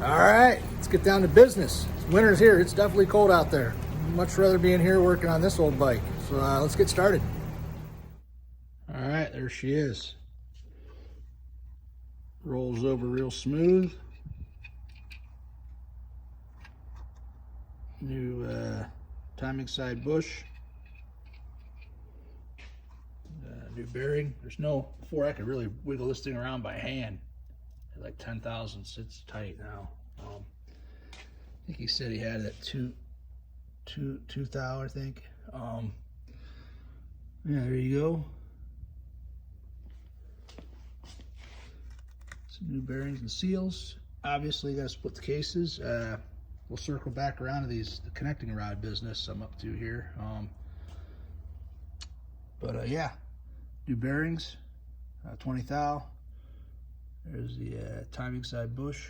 All right, let's get down to business. Winter's here. It's definitely cold out there. Much rather be in here working on this old bike. So let's get started. All right, there she is. Rolls over real smooth. New timing side bush. New bearing. There's no, before I could really wiggle this thing around by hand. At like 10 thousandths, it's tight now. I think he said he had it at 2 thou, I think. Yeah, there you go. Some new bearings and seals. Obviously, you got to split the cases. We'll circle back around to the connecting rod business I'm up to here. Yeah, new bearings, 20 thou. There's the timing side bush.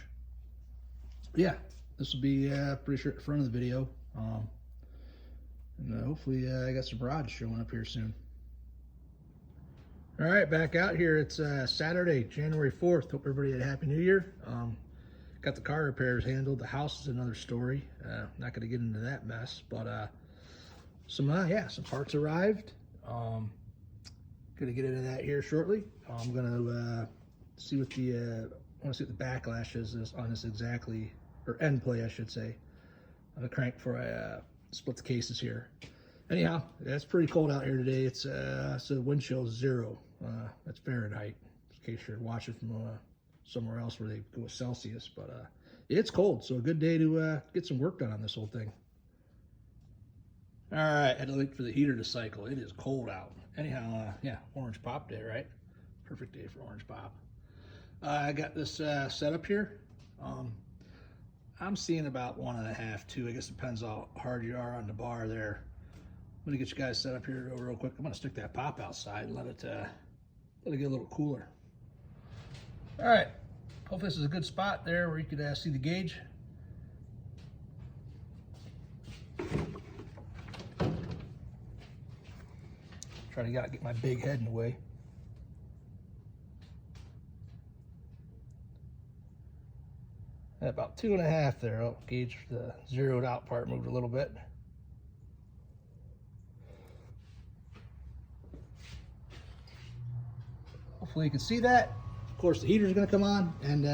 Yeah, this will be pretty sure at the front of the video. And hopefully I got some rods showing up here soon. All right, back out here. It's Saturday, January 4th. Hope everybody had a Happy New Year. Got the car repairs handled. The house is another story. Not going to get into that mess, but some parts arrived. Going to get into that here shortly. I'm going to see what the I want to see what the backlash is on this exactly, or end play I should say, on the crank before I split the cases here. Anyhow, it's pretty cold out here today. It's so the wind chill is 0. That's Fahrenheit, in case you're watching from somewhere else where they go with Celsius. But it's cold, so a good day to get some work done on this whole thing. All right, had to wait for the heater to cycle. It is cold out. Anyhow, yeah, orange pop day, right? Perfect day for orange pop. I got this set up here. I'm seeing about 1.5, 2. I guess it depends how hard you are on the bar there. I'm gonna get you guys set up here real quick. I'm gonna stick that pop outside and let it get a little cooler. All right, hopefully this is a good spot there where you could see the gauge. Try to get my big head in the way. At about 2.5 there. Oh, gauge, the zeroed out part moved a little bit. Hopefully you can see that. Of course, the heater's going to come on, and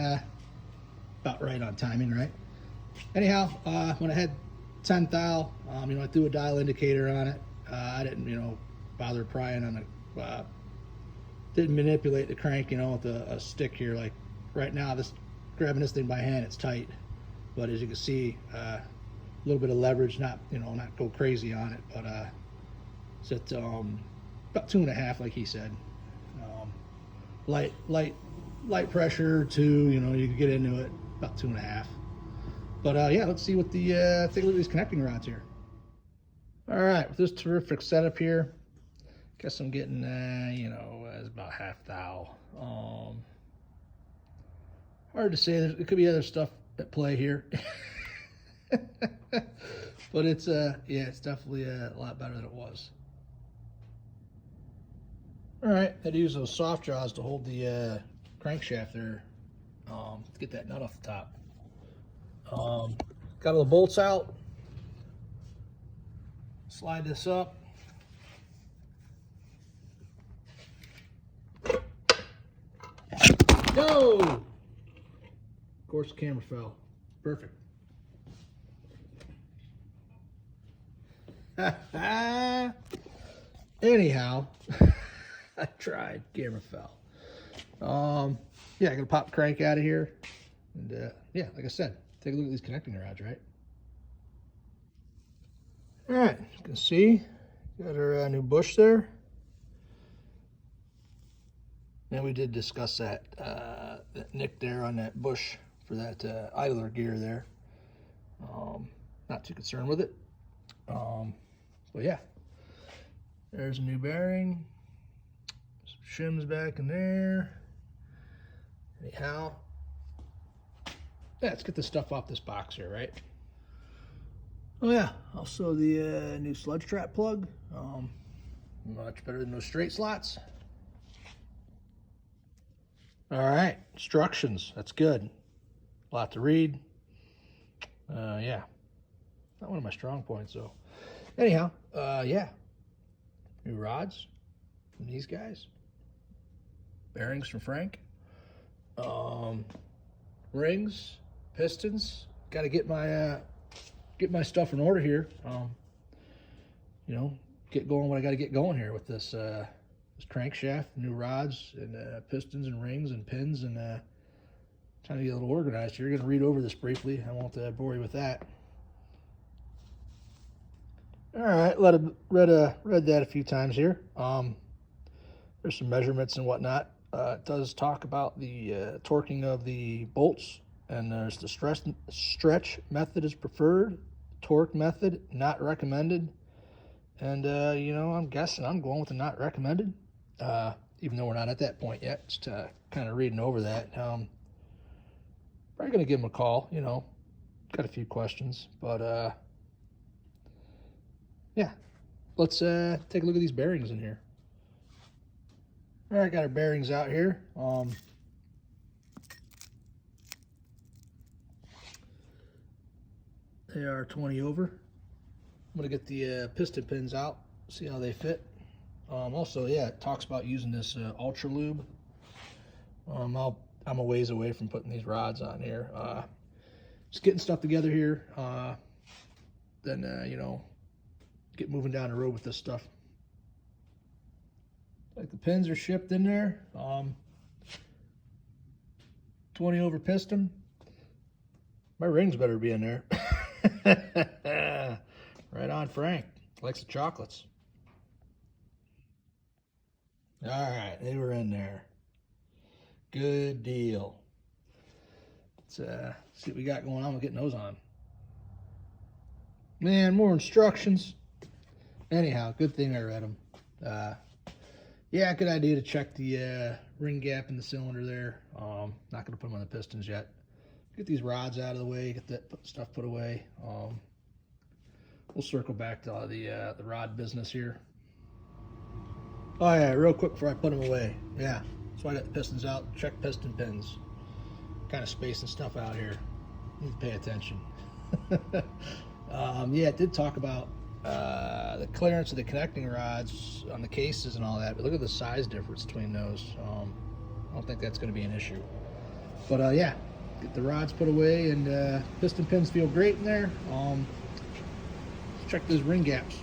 about right on timing, right? Anyhow, when I had 10 thou, I threw a dial indicator on it. I didn't, bother prying on the, didn't manipulate the crank, with a stick here. Like right now, grabbing this thing by hand, it's tight. But as you can see, a little bit of leverage, not go crazy on it, but it's at about 2.5, like he said. Light pressure, 2, you can get into it, about 2.5. But yeah, let's see what take a look at these connecting rods here. All right, with this terrific setup here, guess I'm getting, it's about 1/2 thou. Hard to say. It could be other stuff at play here. But it's, yeah, it's definitely a lot better than it was. All right, had to use those soft jaws to hold the crankshaft there, to get that nut off the top. Got all the bolts out. Slide this up. No! Of course, the camera fell. Perfect. Anyhow, I tried. Camera fell. Yeah, I'm gonna pop the crank out of here, and yeah, like I said, take a look at these connecting rods, right? All right, you can see, got our new bush there. And we did discuss that nick there on that bush for that idler gear there. Not too concerned with it. But yeah, there's a new bearing. Some shims back in there. Anyhow, yeah, let's get this stuff off this box here, right? Oh yeah, also the new sludge trap plug. Much better than those straight slots. All right, instructions, that's good. A lot to read, Yeah, not one of my strong points. So anyhow, yeah, new rods from these guys, bearings from Frank, rings, pistons. Got to get my stuff in order here. You know, get going what I got to get going here with this this crankshaft, new rods and pistons and rings and pins, and trying to get a little organized here. You're going to read over this briefly. I won't bore you with that. All right, read that a few times here. There's some measurements and whatnot. It does talk about the torquing of the bolts, and there's the stretch method is preferred, torque method not recommended, and you know, I'm guessing I'm going with the not recommended, even though we're not at that point yet. Just kind of reading over that. Probably gonna give him a call. You know, got a few questions, but yeah, let's take a look at these bearings in here. All right, got our bearings out here. They are 20 over. I'm gonna get the piston pins out, see how they fit. Also, yeah, it talks about using this Ultra Lube. I'm a ways away from putting these rods on here. Just getting stuff together here. Then you know, get moving down the road with this stuff. Like the pins are shipped in there. 20 over piston. My rings better be in there. Right on, Frank. Likes the chocolates. All right, they were in there. Good deal. Let's see what we got going on with getting those on. Man, more instructions. Anyhow, good thing I read them. Yeah, good idea to check the ring gap in the cylinder there. Not going to put them on the pistons yet. Get these rods out of the way, get that stuff put away. We'll circle back to the rod business here. Oh yeah, real quick before I put them away. Yeah, so I got the pistons out. Check piston pins. Kind of spacing stuff out here. Need to pay attention. Yeah, it did talk about the clearance of the connecting rods on the cases and all that, but look at the size difference between those. I don't think that's going to be an issue. But yeah, get the rods put away, and piston pins feel great in there. Let's check those ring gaps.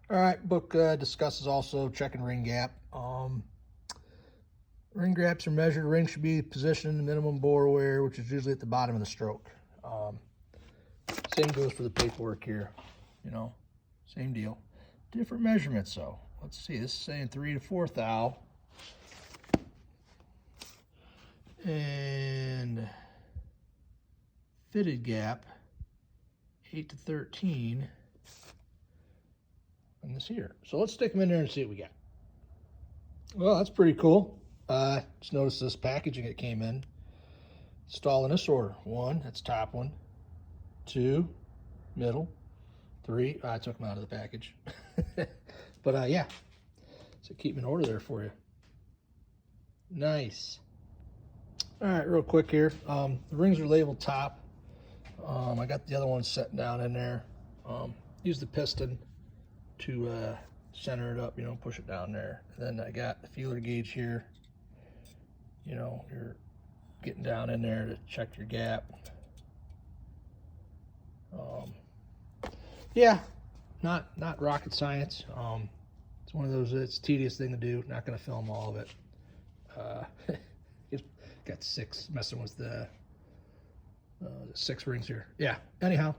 All right, book discusses also checking ring gap. Ring gaps are measured. Ring should be positioned in the minimum bore wear, which is usually at the bottom of the stroke. Same goes for the paperwork here, you know, same deal. Different measurements though. Let's see, this is saying 3 to 4 thou. And fitted gap, 8 to 13. And this here. So let's stick them in there and see what we got. Well, that's pretty cool. Just notice this packaging it came in. It's all in this order. 1, that's top one. 2, middle. 3, I took them out of the package. But yeah, so keep them in order there for you. Nice. All right, real quick here. The rings are labeled top. I got the other ones set down in there. Use the piston to center it up, you know, push it down there. And then I got the feeler gauge here. You know, you're getting down in there to check your gap. Yeah, not rocket science. It's one of those, it's a tedious thing to do. Not going to film all of it. Got 6 messing with the 6 rings here. Yeah, anyhow,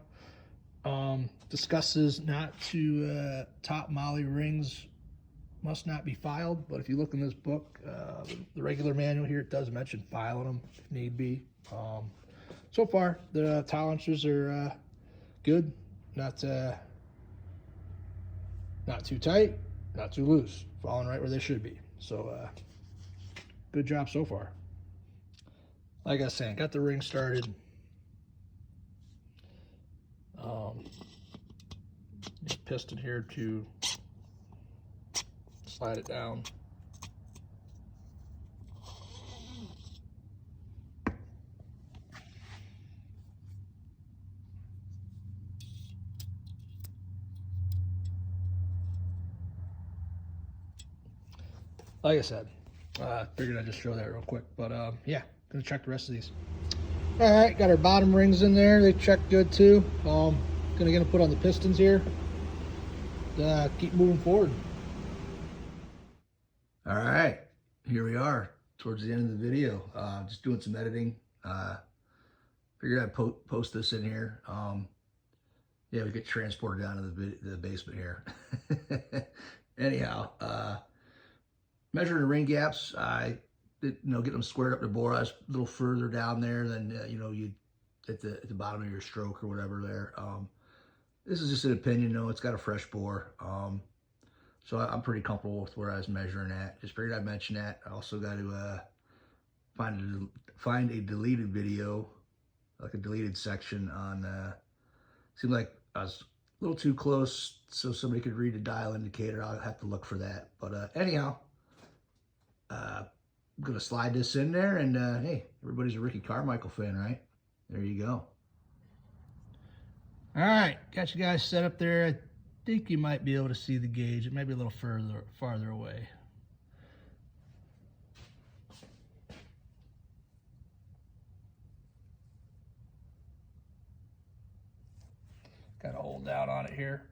discusses not to top moly rings must not be filed, but if you look in this book, the regular manual here, it does mention filing them if need be. So far, the tolerances are good, not too tight, not too loose, falling right where they should be. So good job so far. Like I was saying, got the ring started. Piston here to slide it down. like I said, figured I'd just show that real quick. But yeah, gonna check the rest of these. All right, got our bottom rings in there. They check good too. Gonna get them put on the pistons here. Keep moving forward. All right, here we are towards the end of the video. Just doing some editing. Figured I'd post this in here. Yeah, we get transported down to the basement here. Anyhow, measuring the ring gaps, I did, get them squared up to bore. I was a little further down there than you at the bottom of your stroke or whatever there. This is just an opinion, though. It's got a fresh bore, so I'm pretty comfortable with where I was measuring at. Just figured I'd mention that. I also got to find a deleted video, like a deleted section on. Seemed like I was a little too close so somebody could read the dial indicator. I'll have to look for that. But anyhow, I'm going to slide this in there. And hey, everybody's a Ricky Carmichael fan, right? There you go. All right, got you guys set up there. I think you might be able to see the gauge. It might be a little farther away. Got to hold down on it here.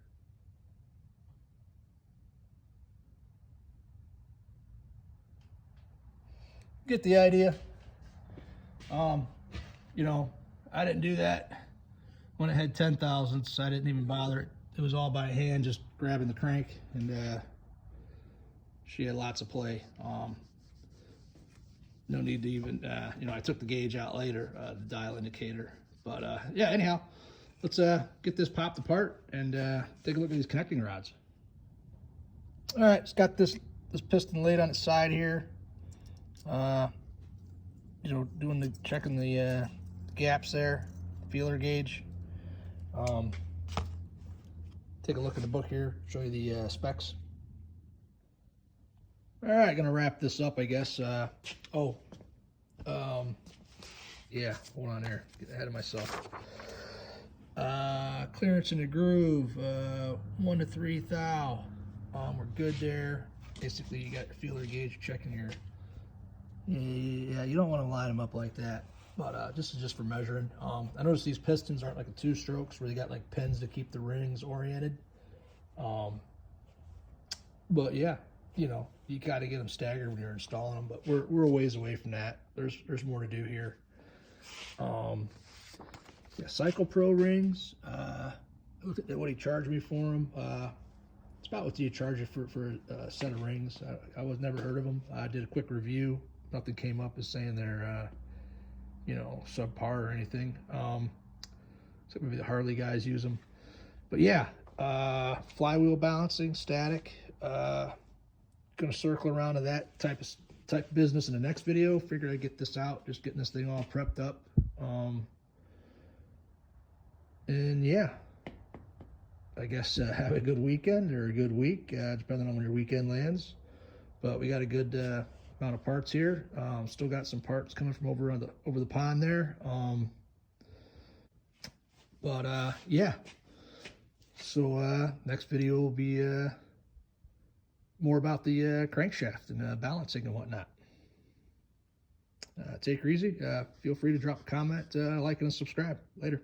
Get the idea. I didn't do that when it had 10 thousandths. I didn't even bother. It was all by hand, just grabbing the crank, and she had lots of play. No need to even, I took the gauge out later, the dial indicator. But yeah, anyhow, let's get this popped apart and take a look at these connecting rods. All right, it's got this piston laid on its side here. Checking the gaps there, feeler gauge. Take a look at the book here, show you the specs. All right, gonna wrap this up, I guess. Yeah, hold on there, get ahead of myself. Clearance in the groove, 1 to 3 thou. We're good there. Basically, you got your feeler gauge checking your. Yeah, you don't want to line them up like that, but this is just for measuring. I noticed these pistons aren't like a 2-strokes where they got like pins to keep the rings oriented. But yeah, you got to get them staggered when you're installing them. But we're a ways away from that. There's more to do here. Yeah, Cycle Pro rings. Look at what he charged me for them. It's about what you charge it for a set of rings. I was never heard of them. I did a quick review. Nothing came up as saying they're, subpar or anything. So maybe the Harley guys use them. But yeah, flywheel balancing, static. Gonna circle around to that type of business in the next video. Figured I'd get this out, just getting this thing all prepped up. And yeah, I guess have a good weekend or a good week, depending on when your weekend lands. But we got a good amount of parts here. Still got some parts coming from over the pond there. Yeah. So next video will be more about the crankshaft and balancing and whatnot. Take her easy. Feel free to drop a comment, like, and subscribe. Later.